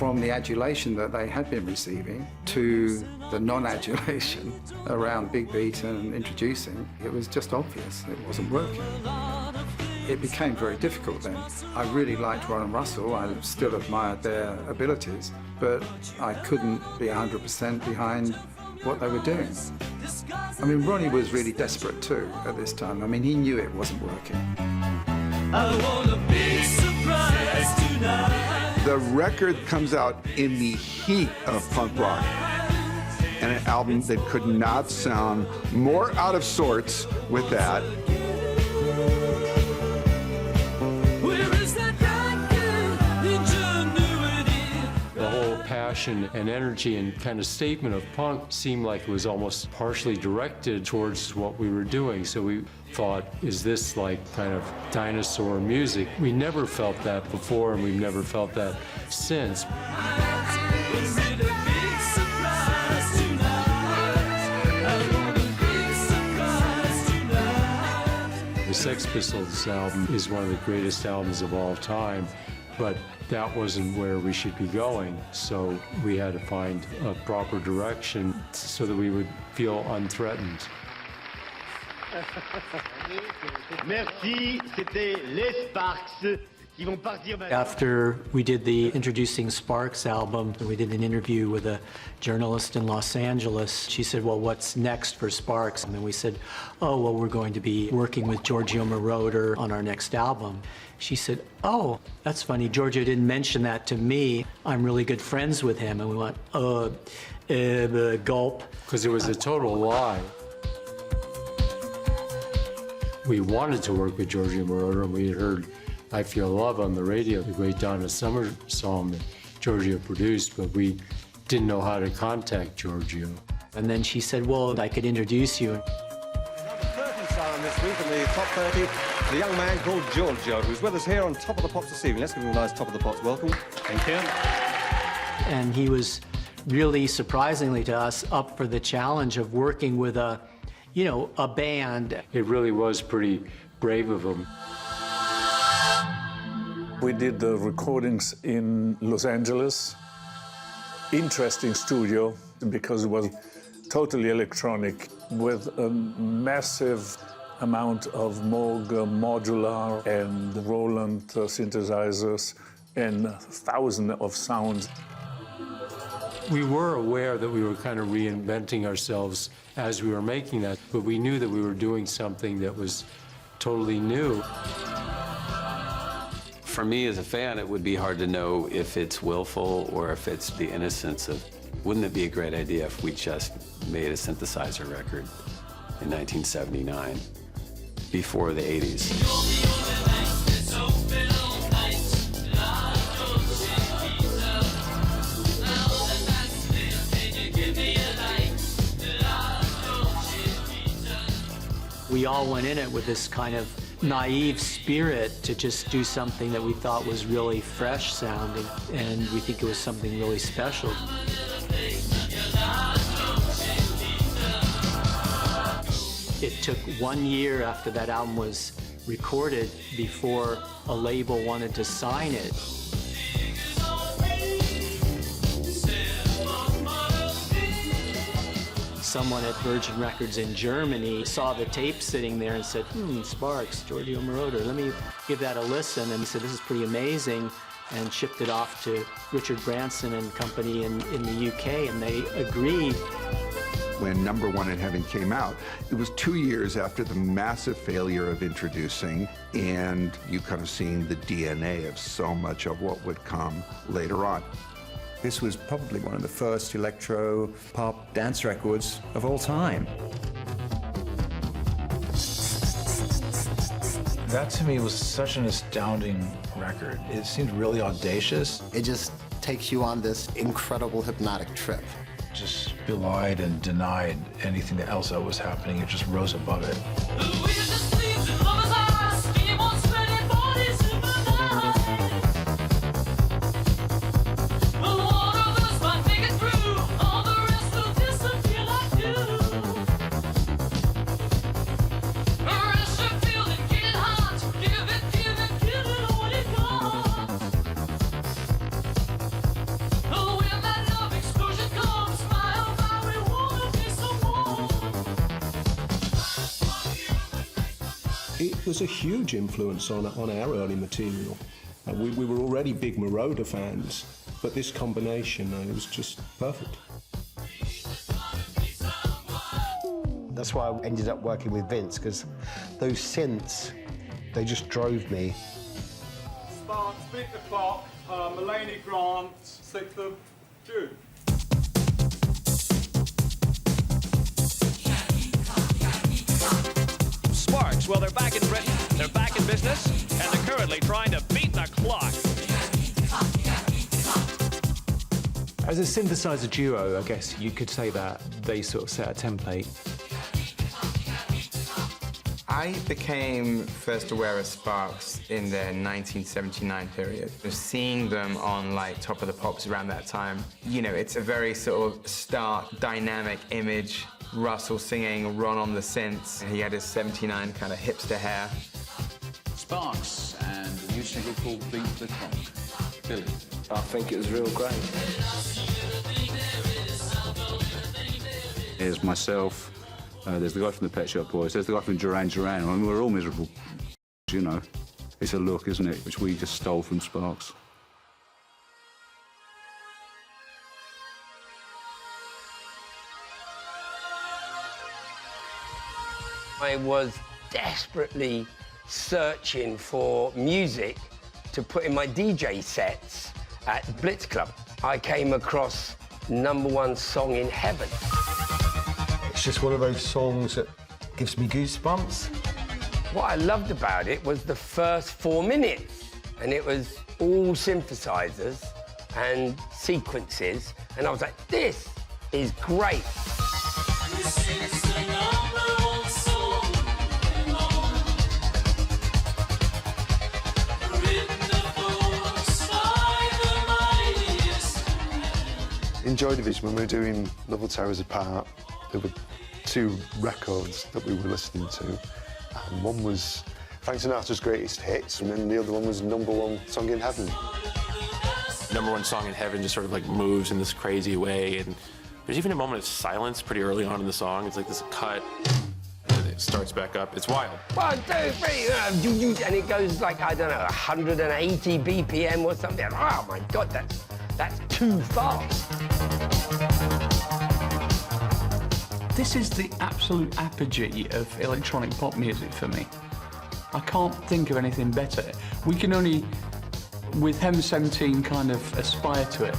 from the adulation that they had been receiving to the non-adulation around Big Beat and introducing, it was just obvious it wasn't working. It became very difficult then. I really liked Ron and Russell. I still admired their abilities, but I couldn't be 100% behind what they were doing. I mean, Ronnie was really desperate too at this time. I mean, he knew it wasn't working. I want a big surprise tonight. The record comes out in the heat of punk rock, and an album that could not sound more out of sorts with that. Passion and energy and kind of statement of punk seemed like it was almost partially directed towards what we were doing. So we thought, is this like kind of dinosaur music? We never felt that before, and we've never felt that since. The Sex Pistols album is one of the greatest albums of all time, but that wasn't where we should be going. So we had to find a proper direction so that we would feel unthreatened. Merci, c'était les Sparks. After we did the Introducing Sparks album, we did an interview with a journalist in Los Angeles. She said, well, what's next for Sparks? And we said, oh, well, we're going to be working with Giorgio Moroder on our next album. She said, oh, that's funny. Giorgio didn't mention that to me. I'm really good friends with him. And we went, gulp. Because it was a total lie. We wanted to work with Giorgio Moroder, and we had heard I Feel Love on the radio, the great Donna Summer song that Giorgio produced, but we didn't know how to contact Giorgio. And then she said, well, I could introduce you. Number 30 star this week in the top 30, the young man called Giorgio, who's with us here on Top of the Pops this evening. Let's give him a nice Top of the Pops welcome. Thank you. And he was really, surprisingly to us, up for the challenge of working with a band. It really was pretty brave of him. We did the recordings in Los Angeles. Interesting studio because it was totally electronic with a massive amount of Moog modular and Roland synthesizers and 1,000 of sounds. We were aware that we were kind of reinventing ourselves as we were making that, but we knew that we were doing something that was totally new. For me as a fan, it would be hard to know if it's willful or if it's the innocence of, wouldn't it be a great idea if we just made a synthesizer record in 1979, before the 80s? We all went in it with this kind of naive spirit to just do something that we thought was really fresh sounding, and we think it was something really special. It took 1 year after that album was recorded before a label wanted to sign it. Someone at Virgin Records in Germany saw the tape sitting there and said, Sparks, Giorgio Moroder, let me give that a listen. And he said, this is pretty amazing, and shipped it off to Richard Branson and company in the UK, and they agreed. When Number One in Heaven came out, it was 2 years after the massive failure of Introducing, and you kind of seen the DNA of so much of what would come later on. This was probably one of the first electro-pop dance records of all time. That to me was such an astounding record. It seemed really audacious. It just takes you on this incredible hypnotic trip. Just belied and denied anything else that was happening. It just rose above it. was a huge influence on our early material. We were already big Moroder fans, but this combination, it was just perfect. That's why I ended up working with Vince, because those synths, they just drove me. Start, Beat the Clock, Mulaney Grant, 6th of June. Sparks, well, they're back in Britain, they're back in business, and they're currently trying to beat the clock. As a synthesizer duo, I guess you could say that they sort of set a template. I became first aware of Sparks in the 1979 period. Seeing them on like Top of the Pops around that time, you know, it's a very sort of stark, dynamic image. Russell singing, Ron on the synths. He had his 79 kind of hipster hair. Sparks and a new single called Beat the Clock. Billy. I think it was real great. There's myself. There's the guy from the Pet Shop Boys, there's the guy from Duran Duran. I mean, we're all miserable, you know. It's a look, isn't it, which we just stole from Sparks. I was desperately searching for music to put in my DJ sets at Blitz Club. I came across #1 Song in Heaven. It's just one of those songs that gives me goosebumps. What I loved about it was the first 4 minutes, and it was all synthesizers and sequences, and I was like, this is great. In Joy Division, when we were doing Level Towers Apart, there were 2 records that we were listening to. And one was Frank Sinatra's Greatest Hits, and then the other one was #1 Song in Heaven. #1 Song in Heaven just sort of like moves in this crazy way, and there's even a moment of silence pretty early on in the song. It's like this cut, and it starts back up. It's wild. 1, 2, 3, and it goes like, I don't know, 180 BPM or something. Oh my God, that's too fast. This is the absolute apogee of electronic pop music for me. I can't think of anything better. We can only, with Hem 17, kind of aspire to it.